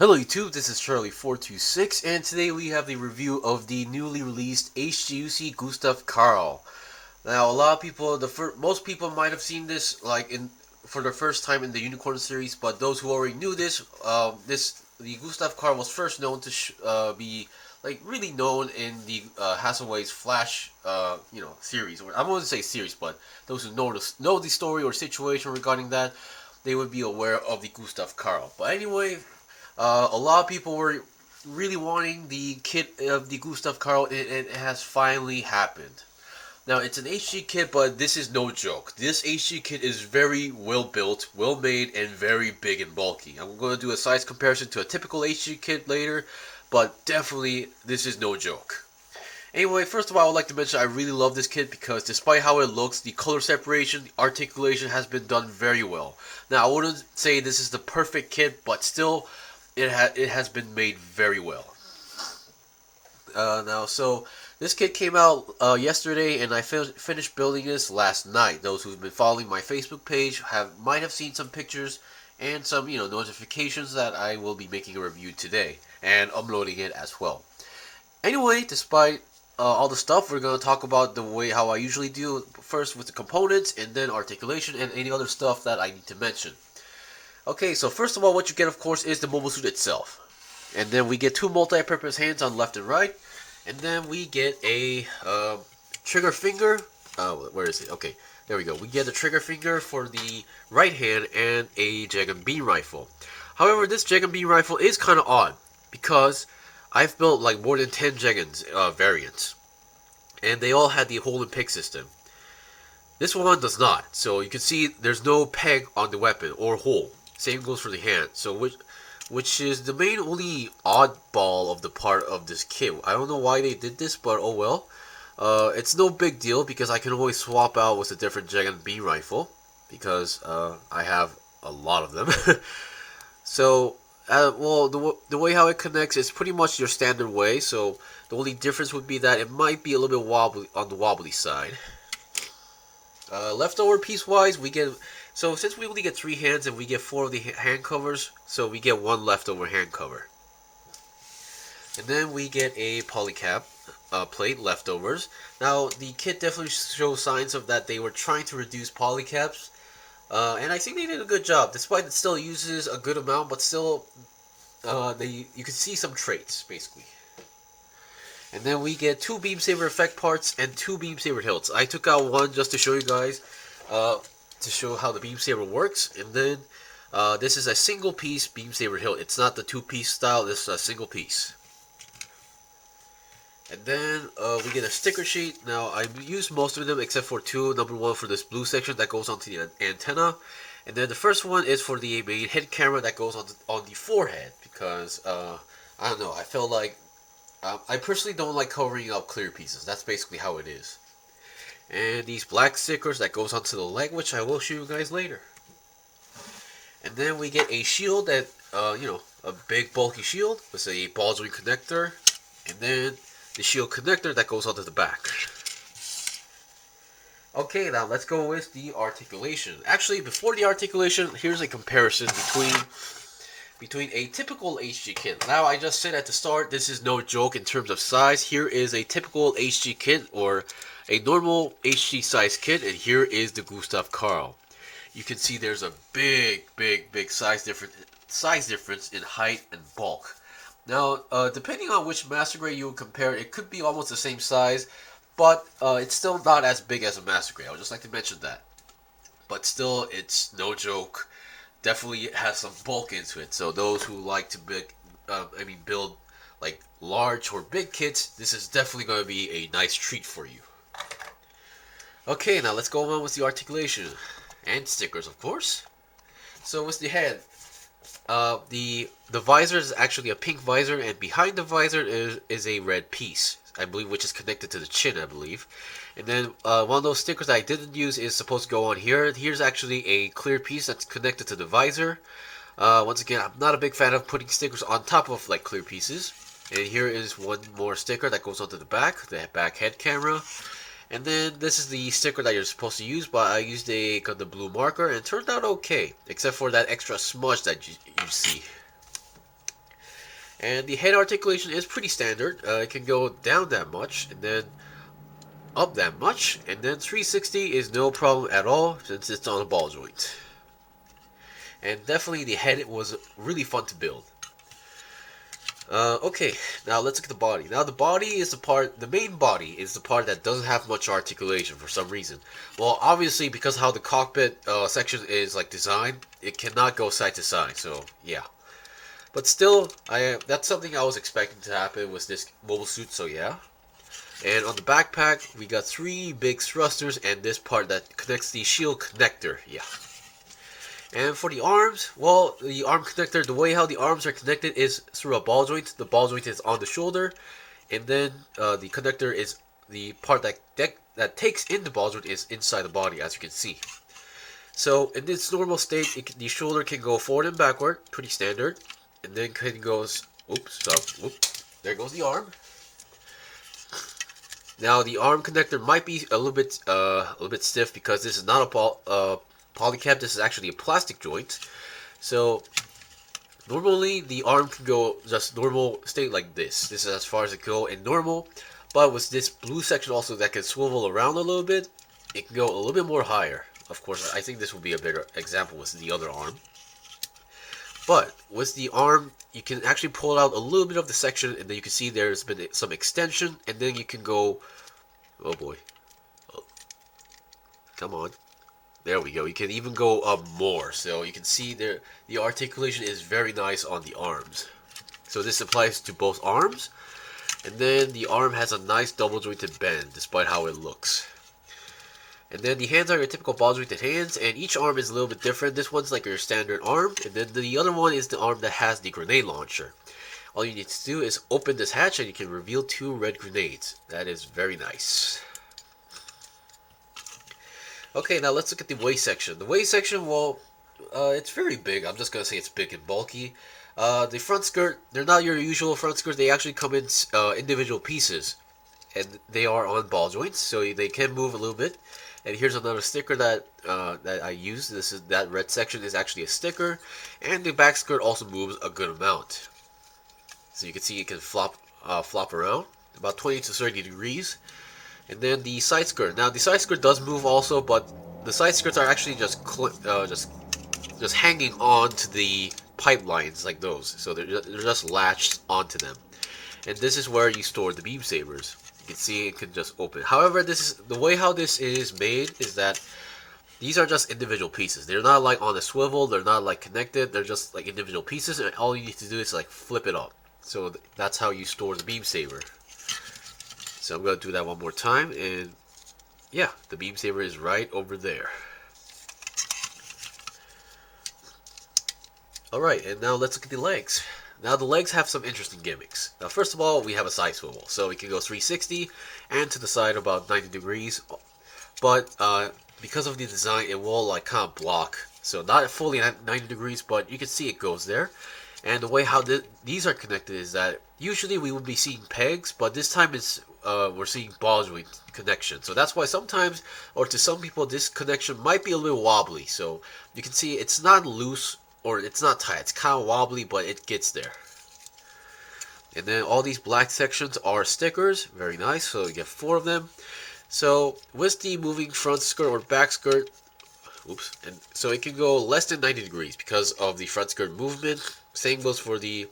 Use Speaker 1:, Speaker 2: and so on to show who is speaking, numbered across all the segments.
Speaker 1: Hello YouTube, this is Charlie426 and today we have the review of the newly released HGUC Gustav Karl. Now a lot of people, most people might have seen this for the first time in the Unicorn series, but those who already knew this, the Gustav Karl was first known to be really known in the Hathaway's Flash series. Or I wouldn't say series, but those who know the story or situation regarding that, they would be aware of the Gustav Karl. But anyway, a lot of people were really wanting the kit of the Gustav Karl, and it has finally happened. Now, it's an HG kit, but this is no joke. This HG kit is very well built, well made, and very big and bulky. I'm going to do a size comparison to a typical HG kit later, but definitely this is no joke. Anyway, first of all, I would like to mention I really love this kit because despite how it looks, the color separation, the articulation has been done very well. Now, I wouldn't say this is the perfect kit, but still, it has been made very well. So this kit came out yesterday, and I finished building this last night. Those who've been following my Facebook page might have seen some pictures and some notifications that I will be making a review today and uploading it as well. Anyway, despite all the stuff, we're going to talk about how I usually do, first with the components and then articulation and any other stuff that I need to mention. Okay, so first of all, what you get, of course, is the mobile suit itself. And then we get two multi-purpose hands on left and right. And then we get a trigger finger. Where is it? Okay, there we go. We get a trigger finger for the right hand and a Jagan beam rifle. However, this Jagan beam rifle is kind of odd because I've built like more than 10 Jagans variants. And they all had the hold and pick system. This one does not. So you can see there's no peg on the weapon or hole. Same goes for the hand. So which is the main only oddball of the part of this kit. I don't know why they did this, but oh well. It's no big deal because I can always swap out with a different Jagan beam rifle because I have a lot of them. So well, the way how it connects is pretty much your standard way. So the only difference would be that it might be a little bit wobbly on the wobbly side. Leftover piece wise, we get. So since we only get 3 hands and we get 4 of the hand covers, so we get 1 leftover hand cover. And then we get a polycap plate leftovers. Now the kit definitely shows signs of that they were trying to reduce polycaps, and I think they did a good job. Despite it still uses a good amount, but still, you can see some traits basically. And then we get 2 beam saber effect parts and 2 beam saber hilts. I took out one just to show you guys. To show how the beam saber works, and then this is a single piece beam saber hilt. It's not the 2-piece style. This is a single piece. And then we get a sticker sheet. Now I used most of them except for 2. Number 1 for this blue section that goes onto the antenna, and then the first one is for the main head camera that goes on the forehead because I don't know. I felt like I personally don't like covering up clear pieces. That's basically how it is. And these black stickers that goes onto the leg, which I will show you guys later. And then we get a shield that, a big bulky shield with a ball joint connector. And then the shield connector that goes onto the back. Okay, now let's go with the articulation. Actually, before the articulation, here's a comparison between a typical HG kit. Now, I just said at the start, this is no joke in terms of size. Here is a typical HG kit, or a normal HG size kit, and here is the Gustav Karl. You can see there's a big size difference in height and bulk. Now, depending on which master grade you would compare, it could be almost the same size, but it's still not as big as a master grade. I would just like to mention that. But still, it's no joke. Definitely has some bulk into it. So those who like to build like large or big kits, this is definitely going to be a nice treat for you. Okay, now let's go on with the articulation and stickers, of course. So with the head, the visor is actually a pink visor, and behind the visor is a red piece, I believe, which is connected to the chin, I believe. And then one of those stickers that I didn't use is supposed to go on here. Here's actually a clear piece that's connected to the visor. Once again, I'm not a big fan of putting stickers on top of like clear pieces. And here is one more sticker that goes onto the back head camera. And then this is the sticker that you're supposed to use, but I used the blue marker and it turned out okay, except for that extra smudge that you see. And the head articulation is pretty standard. It can go down that much, and then up that much, and then 360 is no problem at all since it's on a ball joint. And definitely the head was really fun to build. Okay, now let's look at the body. Now the body is the main body is the part that doesn't have much articulation for some reason. Well, obviously because how the cockpit section is like designed, it cannot go side to side, so yeah. But still, that's something I was expecting to happen with this mobile suit, so yeah. And on the backpack, we got 3 big thrusters and this part that connects the shield connector, yeah. And for the arms, well, the arm connector, the way how the arms are connected is through a ball joint. The ball joint is on the shoulder, and then the connector is the part that takes in the ball joint is inside the body, as you can see. So in this normal state, the shoulder can go forward and backward, pretty standard, and then it goes, there goes the arm. Now the arm connector might be a little bit stiff because this is not a polycap. This is actually a plastic joint. So normally the arm can go just normal state like this. This is as far as it can go in normal. But with this blue section also that can swivel around a little bit, it can go a little bit more higher. Of course, I think this will be a better example with the other arm. But with the arm, you can actually pull out a little bit of the section, and then you can see there's been some extension, and then you can go, oh boy, come on, there we go. You can even go up more, so you can see there the articulation is very nice on the arms. So this applies to both arms, and then the arm has a nice double jointed bend, despite how it looks. And then the hands are your typical ball jointed hands, and each arm is a little bit different. This one's like your standard arm, and then the other one is the arm that has the grenade launcher. All you need to do is open this hatch and you can reveal 2 red grenades. That is very nice. Okay, now let's look at the waist section. The waist section, well, it's very big. I'm just going to say it's big and bulky. The front skirt, they're not your usual front skirts. They actually come in individual pieces, and they are on ball joints, so they can move a little bit. And here's another sticker that I use. That red section is actually a sticker, and the back skirt also moves a good amount. So you can see it can flop around about 20 to 30 degrees. And then the side skirt. Now the side skirt does move also, but the side skirts are actually just hanging on to the pipelines like those. So they're just latched onto them. And this is where you store the beam sabers. You can see it can just open. However, this is the way how this is made is that these are just individual pieces. They're not like on a swivel. They're not like connected. They're just like individual pieces, and all you need to do is like flip it up. So that's how you store the beam saber. So I'm going to do that one more time, and yeah, the beam saber is right over there. Alright, and now let's look at the legs. Now the legs have some interesting gimmicks. Now first of all, we have a side swivel. So we can go 360 and to the side about 90 degrees. But because of the design, it will like kind of block. So not fully 90 degrees, but you can see it goes there. And the way how these are connected is that usually we would be seeing pegs, but this time we're seeing ball joint connection. So that's why sometimes, or to some people, this connection might be a little wobbly. So you can see it's not loose or it's not tight. It's kind of wobbly, but it gets there. And then all these black sections are stickers. Very nice. So you get 4 of them. So with the moving front skirt or back skirt, and so it can go less than 90 degrees because of the front skirt movement. Same goes for the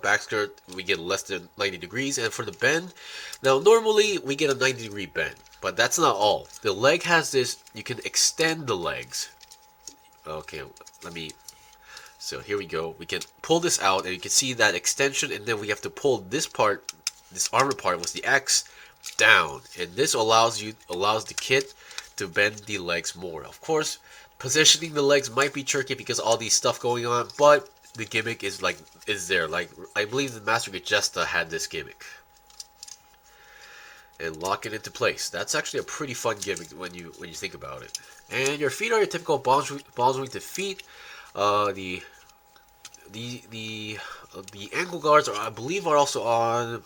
Speaker 1: back skirt. We get less than 90 degrees. And for the bend, now normally we get a 90 degree bend, but that's not all. The leg has this, you can extend the legs. Okay, so here we go. We can pull this out and you can see that extension, and then we have to pull this part, this armor part with the X down, and this allows the kit to bend the legs more. Of course, positioning the legs might be tricky because all these stuff going on, but the gimmick is there. Like I believe the Master Gesta had this gimmick. And lock it into place. That's actually a pretty fun gimmick when you think about it. And your feet are your typical ball jointed feet. The ankle guards I believe are also on.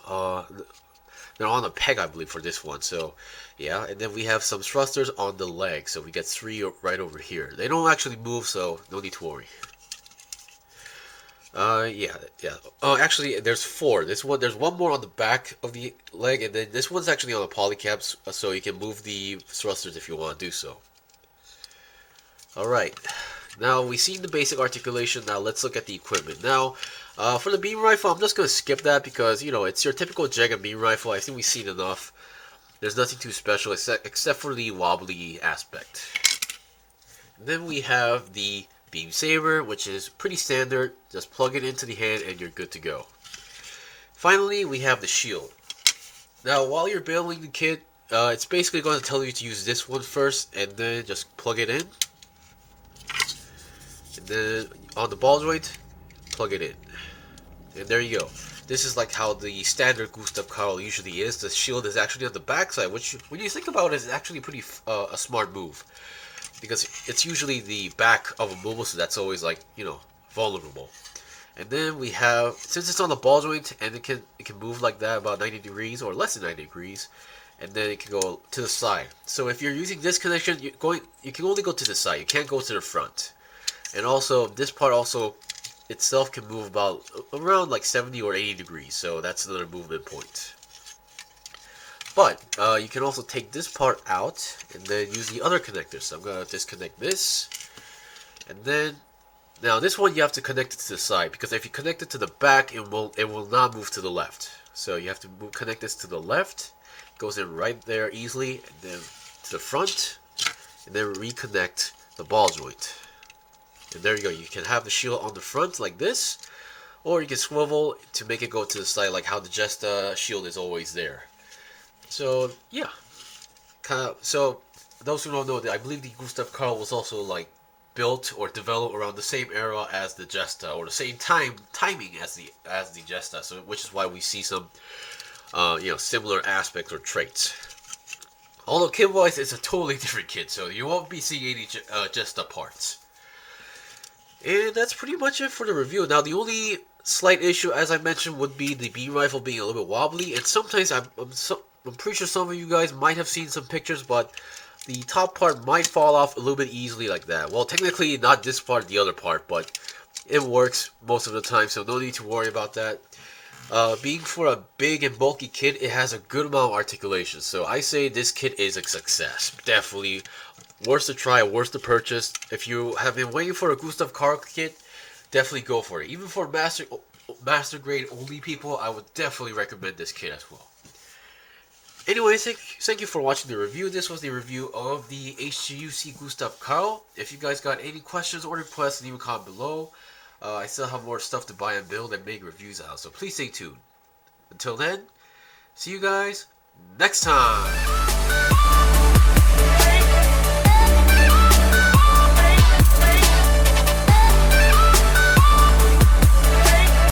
Speaker 1: They're on a peg, I believe, for this one. So yeah, and then we have some thrusters on the leg. So we get 3 right over here. They don't actually move, so no need to worry. Yeah, yeah. Oh, actually, there's four. There's one more on the back of the leg, and then this one's actually on the polycaps, so you can move the thrusters if you want to do so. All right. Now we've seen the basic articulation. Now let's look at the equipment. Now, for the beam rifle, I'm just gonna skip that because it's your typical Jag and beam rifle. I think we've seen enough. There's nothing too special except for the wobbly aspect. And then we have the beam saber, which is pretty standard. Just plug it into the hand and you're good to go. Finally, we have the shield. Now, while you're building the kit, it's basically going to tell you to use this one first, and then just plug it in. And then on the ball joint, plug it in. And there you go. This is like how the standard Gustav Karl usually is. The shield is actually on the backside, which, when you think about it, is actually pretty a smart move. Because it's usually the back of a mobile suit that's always like, vulnerable. And then we have, since it's on the ball joint and it can move like that about 90 degrees or less than 90 degrees, and then it can go to the side. So if you're using this connection, you can only go to the side. You can't go to the front. And also this part also itself can move about around like 70 or 80 degrees. So that's another movement point. But you can also take this part out and then use the other connectors. So I'm gonna disconnect this, and then now this one you have to connect it to the side, because if you connect it to the back, it will not move to the left. So you have to connect this to the left. It goes in right there easily, and then to the front, and then reconnect the ball joint. And there you go. You can have the shield on the front like this, or you can swivel to make it go to the side like how the Jesta shield is always there. So yeah, so those who don't know, I believe the Gustav Karl was also like built or developed around the same era as the Jesta, or the same timing as the Jesta. So which is why we see some similar aspects or traits. Although kit-wise, it's a totally different kit, so you won't be seeing any Jesta parts. And that's pretty much it for the review. Now the only slight issue, as I mentioned, would be the beam rifle being a little bit wobbly, and sometimes I'm pretty sure some of you guys might have seen some pictures, but the top part might fall off a little bit easily like that. Well, technically not this part, the other part, but it works most of the time, so no need to worry about that. Being for a big and bulky kit, it has a good amount of articulation, so I say this kit is a success. Definitely worth to try, worth to purchase. If you have been waiting for a Gustav Karl kit, definitely go for it. Even for master grade only people, I would definitely recommend this kit as well. Anyways, thank you for watching the review. This was the review of the HGUC Gustav Karl. If you guys got any questions or requests, leave a comment below. I still have more stuff to buy and build and make reviews out, so please stay tuned. Until then, see you guys next time!